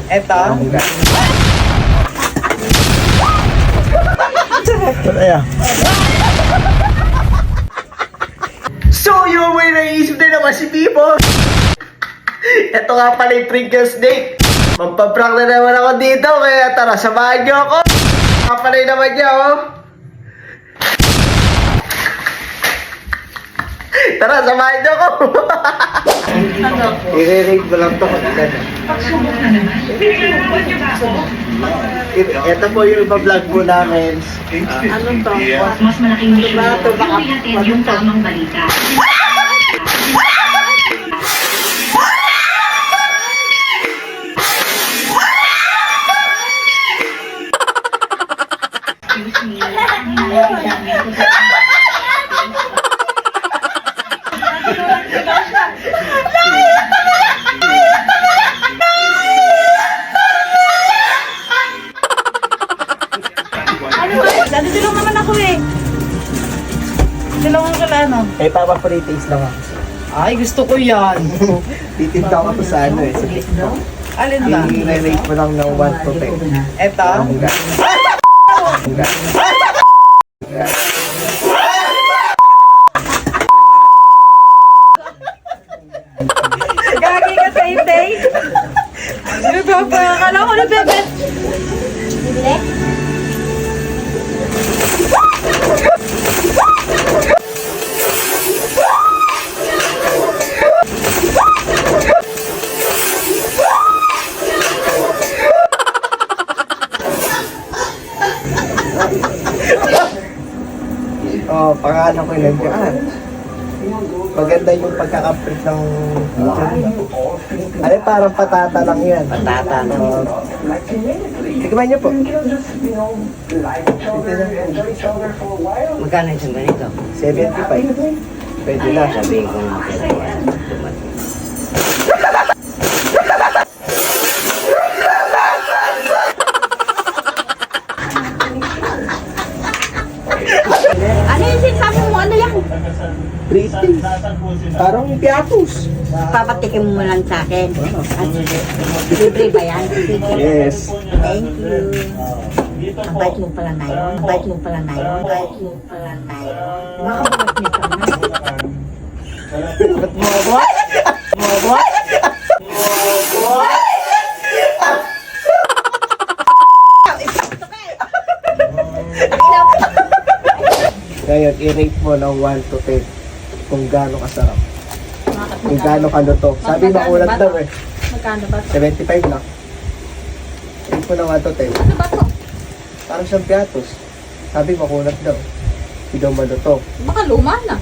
Eto. Ayan. So, yung may naisip din naman si Pipo. Ito nga pala yung Pringles Day. Mampaprank na naman ako dito, kaya tara, samahan niyo ako. Kapalay naman niya, oh. Tara, samahan niyo ako. I-rate mo lang ito kung ilan. Ito po yung iba-vlog po namin. Anong to? Mas malaking issue. Tuloy yung tamang balita. Dito lang naman ako eh. Dito lang ako kala ano. Eh, papa-pre-taste lang ako. Ay, gusto ko yan. Titinda ko sa ano eh. Sa TikTok. Alin ba? I-rate mo lang ng 1 to 10. Eto. Gagi ka sa intay. Akala ko na bebe. Oh, pangalan ko yung nandiyan. Maganda yung pagkakaprint ng video. Ano, parang patata lang yan. Patata, no? Tignan niyo po. Magkano isang ganito? 75. Pwede na. Sabihin ko nga dumating. Ano yung sinasabi mo? Ano yan? Pretty. Parang yung piatos. Papatikin mo lang sa akin. Libre ba yan? Yes. Thank you. Ang bait mo pala na yun. Ang bait mo pala na yun. Ang bait mo pala na yun. Makabait mo pala na yun. Ba't mo ba? Mo ba? Ngayon, i-rate mo ng 1 to 10 kung gaano kasarap. Kung gaano kaluto. Sabi makulat daw eh. Magkano ba? 75 lang. Rate mo ng 1 to 10. Ano ba to? Parang siyang piatos. Sabi makulat daw. Hindi daw maluto. Baka luma na.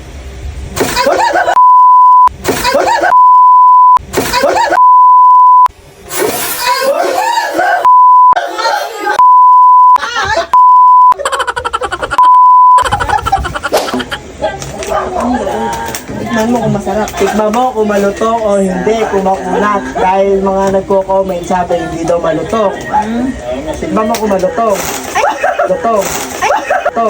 Tikman mo kung masarap. Tikman mo kung maluto o hindi, kung makunat. Dahil mga nagko-comment sabi hindi daw maluto. Tikman mo kung maluto. Luto. Luto.